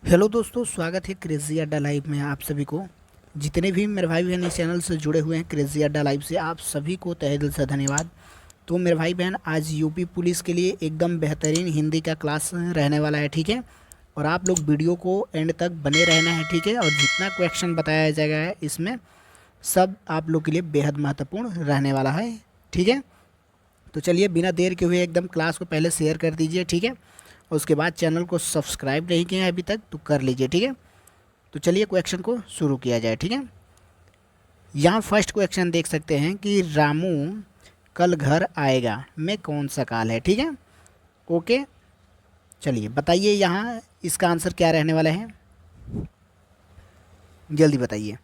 Hello दोस्तों, स्वागत है क्रेज़ी अड्डा लाइव में। आप सभी को, जितने भी मेरे भाई बहन इस चैनल से जुड़े हुए हैं क्रेज़ी अड्डा लाइव से, आप सभी को तहे दिल से धन्यवाद। तो मेरे भाई बहन, आज यूपी पुलिस के लिए एकदम बेहतरीन हिंदी का क्लास रहने वाला है, ठीक है। और आप लोग वीडियो को एंड तक बने रहना है, ठीक है। और जितना क्वेश्चन बताया जाएगा है इसमें, सब आप लोग के लिए बेहद महत्वपूर्ण रहने वाला है, ठीक है। तो चलिए, बिना देर के हुए एकदम क्लास को पहले शेयर कर दीजिए, ठीक है। और उसके बाद चैनल को सब्सक्राइब नहीं किए हैं अभी तक तो कर लीजिए, ठीक है। तो चलिए क्वेश्चन को शुरू किया जाए, ठीक है। यहाँ फर्स्ट क्वेश्चन देख सकते हैं कि रामू कल घर आएगा में कौन सा काल है, ठीक है। ओके, चलिए बताइए यहाँ इसका आंसर क्या रहने वाला है, जल्दी बताइए।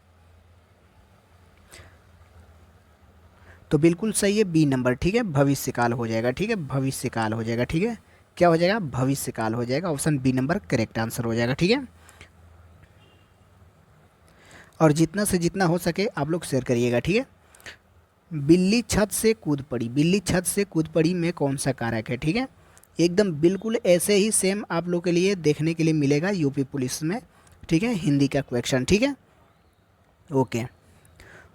तो बिल्कुल सही है, बी नंबर, ठीक है। भविष्य काल हो जाएगा, ठीक है। भविष्य काल हो जाएगा, ठीक है। क्या हो जाएगा? भविष्य काल हो जाएगा। Option B number correct answer हो जाएगा, ठीक है। और जितना से जितना हो सके आप लोग शेयर करिएगा, ठीक है। बिल्ली छत से कूद पड़ी, बिल्ली छत से कूद पड़ी में कौन सा कारक है, ठीक है। एकदम बिल्कुल ऐसे ही सेम आप लोग के लिए देखने के लिए मिलेगा यूपी पुलिस में, ठीक है। हिंदी का क्वेश्चन, ठीक है। ओके,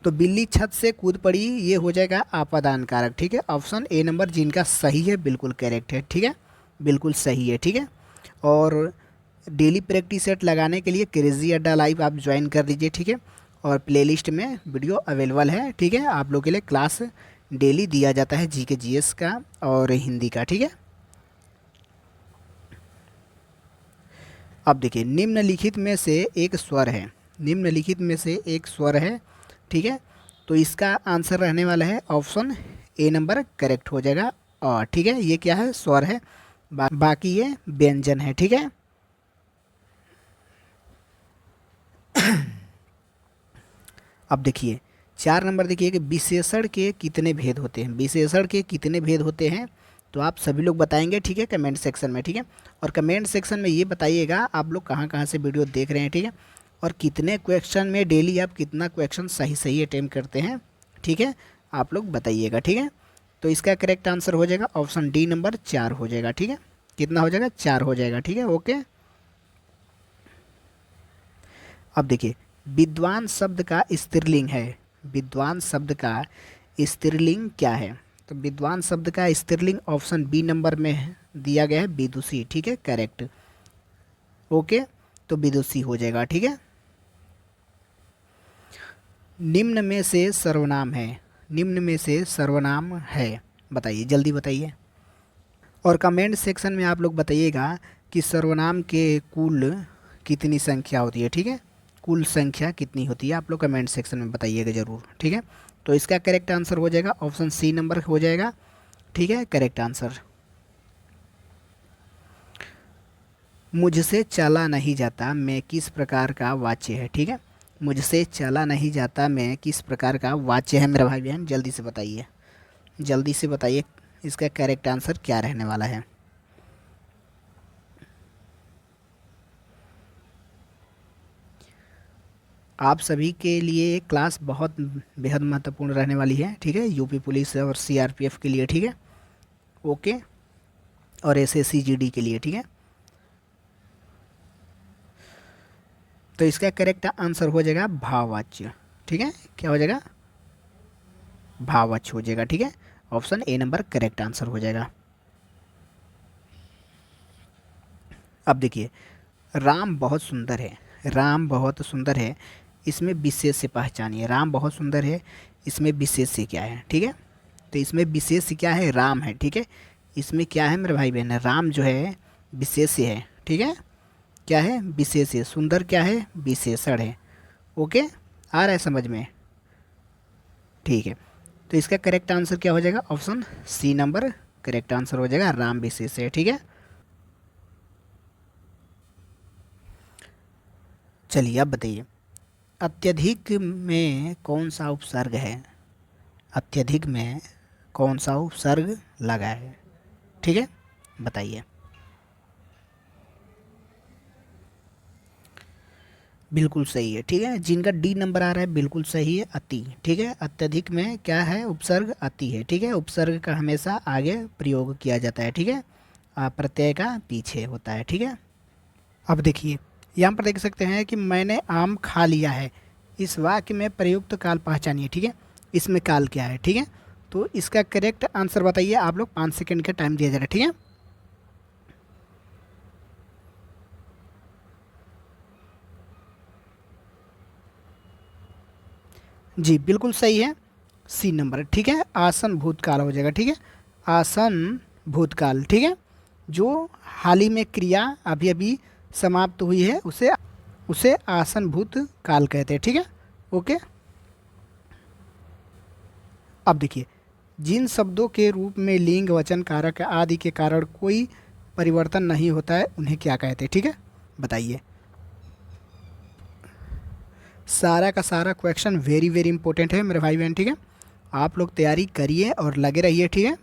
तो बिल्ली छत से कूद पड़ी ये हो जाएगा आपादान कारक, ठीक है। ऑप्शन ए नंबर जिनका सही है बिल्कुल करेक्ट है, ठीक है। बिल्कुल सही है, ठीक है। और डेली प्रैक्टिस सेट लगाने के लिए क्रेज़ी अड्डा लाइव आप ज्वाइन कर लीजिए, ठीक है। और प्लेलिस्ट में वीडियो अवेलेबल है, ठीक है। आप लोग के लिए क्लास डेली दिया जाता है जीके जीएस का और हिंदी का, ठीक है। अब देखिए, निम्नलिखित में से एक स्वर है, निम्नलिखित में से एक स्वर है, ठीक है। तो इसका आंसर रहने वाला है ऑप्शन ए नंबर करेक्ट हो जाएगा। और ठीक है, ये क्या है? स्वर है। बाकी ये व्यंजन है, ठीक है। अब देखिए 4 नंबर, देखिए कि विशेषण के कितने भेद होते हैं, विशेषण के कितने भेद होते हैं। तो आप सभी लोग बताएंगे, ठीक है, कमेंट सेक्शन में, ठीक है। और कमेंट सेक्शन में ये बताइएगा आप लोग कहाँ कहाँ से वीडियो देख रहे हैं, ठीक है। और कितने क्वेश्चन में डेली आप कितना क्वेश्चन सही सही अटेम्प्ट करते हैं, ठीक है। आप लोग बताइएगा, ठीक है। तो इसका करेक्ट आंसर हो जाएगा ऑप्शन डी नंबर 4 हो जाएगा, ठीक है। कितना हो जाएगा? 4 हो जाएगा, ठीक है। ओके, अब देखिए, विद्वान शब्द का स्त्रीलिंग है, विद्वान शब्द का स्त्रीलिंग क्या है? तो विद्वान शब्द का स्त्रीलिंग ऑप्शन बी नंबर में दिया गया है विदुषी, ठीक है, करेक्ट। ओके, तो विदुषी हो जाएगा, ठीक है। निम्न में से सर्वनाम है, निम्न में से सर्वनाम है, बताइए, जल्दी बताइए। और कमेंट सेक्शन में आप लोग बताइएगा कि सर्वनाम के कुल कितनी संख्या होती है, ठीक है। कुल संख्या कितनी होती है, आप लोग कमेंट सेक्शन में बताइएगा ज़रूर, ठीक है। तो इसका करेक्ट आंसर हो जाएगा ऑप्शन सी नंबर हो जाएगा, ठीक है, करेक्ट आंसर। मुझसे चला नहीं जाता मैं किस प्रकार का वाच्य है, ठीक है। मुझसे चला नहीं जाता मैं किस प्रकार का वाच्य है मेरा भाई बहन, जल्दी से बताइए, जल्दी से बताइए इसका करेक्ट आंसर क्या रहने वाला है। आप सभी के लिए ये क्लास बहुत बेहद महत्वपूर्ण रहने वाली है, ठीक है। यूपी पुलिस और सीआरपीएफ के लिए, ठीक है। ओके, और एसएससी जीडी के लिए, ठीक है। तो इसका करेक्ट आंसर हो जाएगा भाववाच्य, ठीक है। क्या हो जाएगा? भाववाच्य हो जाएगा, ठीक है। Option A number correct answer हो जाएगा। अब देखिए, राम बहुत सुंदर है, राम बहुत सुंदर है, इसमें विशेष से पहचानिए। राम बहुत सुंदर है, इसमें विशेष से क्या है, ठीक है। तो इसमें विशेष से क्या है? राम है, ठीक है। इसमें क्या है मेरे भाई बहन? राम जो है विशेष से है, ठीक है। क्या है? विशेष है। सुंदर क्या है? विशेषण है। ओके, आ रहा है समझ में? ठीक है, तो इसका करेक्ट आंसर क्या हो जाएगा? Option C number correct answer हो जाएगा, राम विशेष है, ठीक है। चलिए अब बताइए, अत्यधिक में कौन सा उपसर्ग है? अत्यधिक में कौन सा उपसर्ग लगा है, ठीक है, बताइए। बिल्कुल सही है, ठीक है। जिनका डी नंबर आ रहा है बिल्कुल सही है, अति, ठीक है। अत्यधिक में क्या है? उपसर्ग अति है, ठीक है। उपसर्ग का हमेशा आगे प्रयोग किया जाता है, ठीक है। प्रत्यय का पीछे होता है, ठीक है। अब देखिए, यहाँ पर देख सकते हैं कि मैंने आम खा लिया है। इस वाक्य में प्रयुक्त काल पहचानिए, ठीक है। इसमें काल क्या है, ठीक है। तो इसका करेक्ट आंसर बताइए आप लोग। 5 सेकंड का टाइम दिया जा रहा है, ठीक है। जी बिल्कुल सही है, सी नंबर, ठीक है। आसन भूतकाल हो जाएगा, ठीक है। आसन भूतकाल, ठीक है। जो हाल ही में क्रिया अभी अभी समाप्त हुई है उसे उसे आसन भूतकाल कहते हैं, ठीक है। ओके। अब देखिए, जिन शब्दों के रूप में लिंग वचन कारक आदि के कारण कोई परिवर्तन नहीं होता है उन्हें क्या कहते हैं, ठीक है। बताइए। सारा का सारा क्वेश्चन वेरी वेरी इंपॉर्टेंट है मेरे भाई बहन, ठीक है। आप लोग तैयारी करिए और लगे रहिए, ठीक है।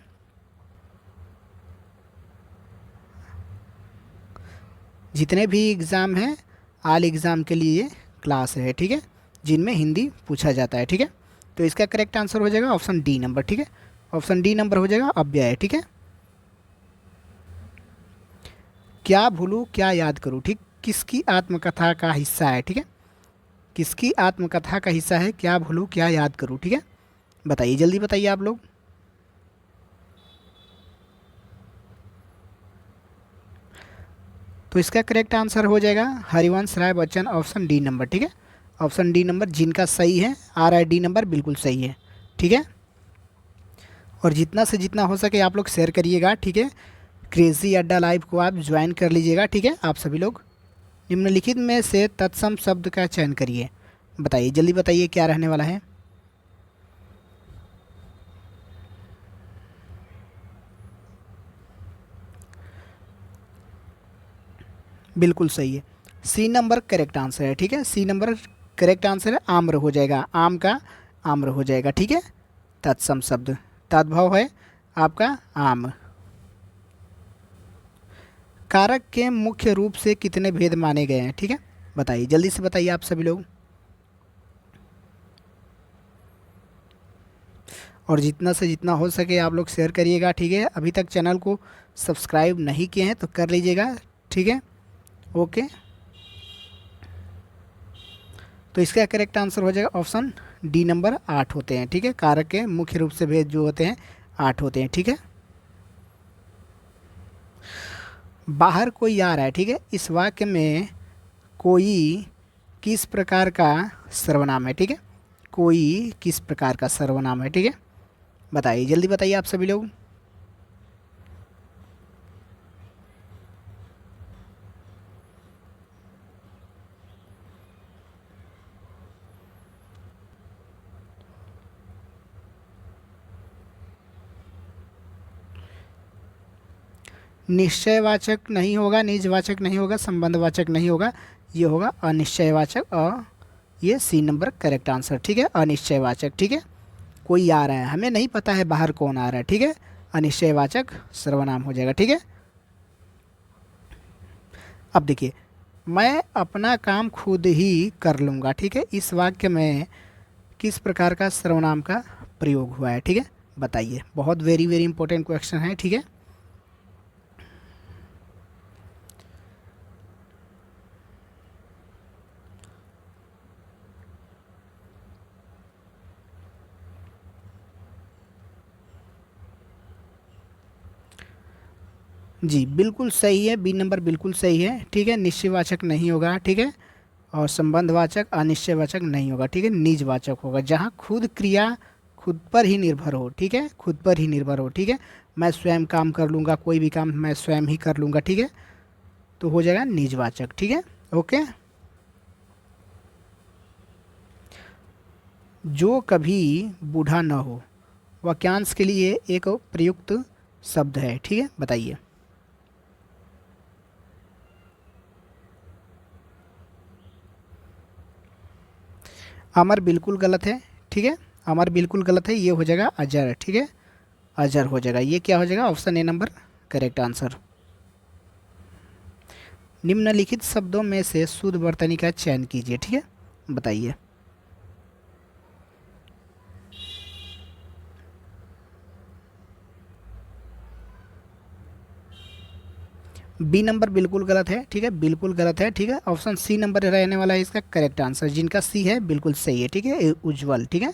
जितने भी एग्ज़ाम हैं आल एग्ज़ाम के लिए क्लास है, ठीक है, जिनमें हिंदी पूछा जाता है, ठीक है। तो इसका करेक्ट आंसर हो जाएगा ऑप्शन डी नंबर, ठीक है। ऑप्शन डी नंबर हो जाएगा अव्यय, ठीक है। क्या भूलूं क्या याद करूं, ठीक, किसकी आत्मकथा का हिस्सा है, ठीक है। किसकी आत्मकथा का हिस्सा है क्या भूलूं क्या याद करूं, ठीक है। बताइए, जल्दी बताइए आप लोग। तो इसका करेक्ट आंसर हो जाएगा Harivansh Rai Bachchan, option D number, ठीक है। ऑप्शन डी नंबर जिनका सही है, आ रहा है डी नंबर, बिल्कुल सही है, ठीक है। और जितना से जितना हो सके आप लोग शेयर करिएगा, ठीक है। क्रेजी अड्डा लाइव को आप ज्वाइन कर लीजिएगा, ठीक है। आप सभी लोग निम्नलिखित में से तत्सम शब्द का चयन करिए। बताइए, जल्दी बताइए क्या रहने वाला है। बिल्कुल सही है, सी नंबर करेक्ट आंसर है, ठीक है। सी नंबर करेक्ट आंसर है, आम्र हो जाएगा, आम का आम्र हो जाएगा, ठीक है। तत्सम शब्द तद्भव है आपका आम। कारक के मुख्य रूप से कितने भेद माने गए हैं, ठीक है। बताइए, जल्दी से बताइए आप सभी लोग। और जितना से जितना हो सके आप लोग शेयर करिएगा, ठीक है। अभी तक चैनल को सब्सक्राइब नहीं किए हैं तो कर लीजिएगा, ठीक है। ओके। तो इसका करेक्ट आंसर हो जाएगा ऑप्शन डी नंबर 8 होते हैं, ठीक है। कारक के मुख्य रूप से भेद जो होते हैं 8 होते हैं, ठीक है। बाहर कोई आ रहा है, ठीक है। इस वाक्य में कोई किस प्रकार का सर्वनाम है, ठीक है। कोई किस प्रकार का सर्वनाम है, ठीक है। बताइए, जल्दी बताइए आप सभी लोग। निश्चयवाचक नहीं होगा, निजवाचक नहीं होगा, संबंधवाचक नहीं होगा, ये होगा अनिश्चयवाचक। और ये सी नंबर करेक्ट आंसर, ठीक है। अनिश्चयवाचक, ठीक है। कोई आ रहा है, हमें नहीं पता है बाहर कौन आ रहा है, ठीक है। अनिश्चयवाचक सर्वनाम हो जाएगा, ठीक है। अब देखिए, मैं अपना काम खुद ही कर लूँगा, ठीक है। इस वाक्य में किस प्रकार का सर्वनाम का प्रयोग हुआ है, ठीक है। बताइए, बहुत वेरी वेरी इंपॉर्टेंट क्वेश्चन है, ठीक है। जी बिल्कुल सही है, बी नंबर बिल्कुल सही है, ठीक है। निश्चयवाचक नहीं होगा, ठीक है। और संबंधवाचक अनिश्चयवाचक नहीं होगा, ठीक है। निजवाचक होगा, जहाँ खुद क्रिया खुद पर ही निर्भर हो, ठीक है। खुद पर ही निर्भर हो, ठीक है। मैं स्वयं काम कर लूँगा, कोई भी काम मैं स्वयं ही कर लूँगा, ठीक है। तो हो जाएगा निजवाचक, ठीक है। ओके। जो कभी बूढ़ा न हो, वाक्यांश के लिए एक प्रयुक्त शब्द है, ठीक है। बताइए। अमर बिल्कुल गलत है, ठीक है। अमर बिल्कुल गलत है, ये हो जाएगा अजर, ठीक है। अजर हो जाएगा, ये क्या हो जाएगा option A number correct answer. निम्नलिखित शब्दों में से शुद्ध वर्तनी का चयन कीजिए, ठीक है। बताइए। बी नंबर बिल्कुल गलत है, ठीक है, बिल्कुल गलत है, ठीक है। ऑप्शन सी नंबर रहने वाला है इसका करेक्ट आंसर, जिनका सी है बिल्कुल सही है, ठीक है, उज्जवल, ठीक है।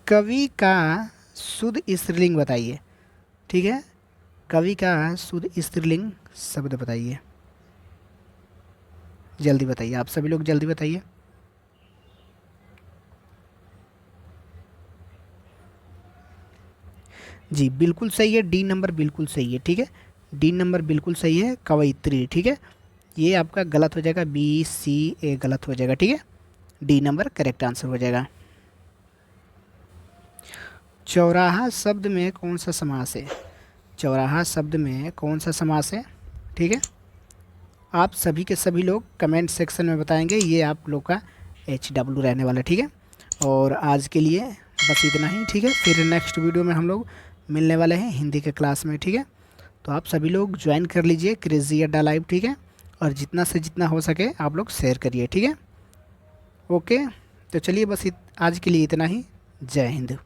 कवि का शुद्ध स्त्रीलिंग बताइए, ठीक है, कवि का शुद्ध स्त्रीलिंग शब्द बताइए, जल्दी बताइए, आप सभी लोग जल्दी बताइए। जी बिल्कुल सही है, डी नंबर बिल्कुल सही है, ठीक है, डी नंबर बिल्कुल सही है, कवयित्री, ठीक है। ये आपका गलत हो जाएगा, बी सी ए गलत हो जाएगा, ठीक है, डी नंबर करेक्ट आंसर हो जाएगा। चौराहा शब्द में कौन सा समास है, चौराहा शब्द में कौन सा समास है, ठीक है, आप सभी के सभी लोग कमेंट सेक्शन में बताएंगे, ये आप लोग का HW रहने वाला है, ठीक है। और आज के लिए बस इतना ही, ठीक है, फिर नेक्स्ट वीडियो में हम लोग मिलने वाले हैं हिंदी के क्लास में, ठीक है। तो आप सभी लोग ज्वाइन कर लीजिए क्रेजी अड्डा लाइव, ठीक है, और जितना से जितना हो सके आप लोग शेयर करिए, ठीक है। ओके, तो चलिए बस आज के लिए इतना ही। जय हिंद।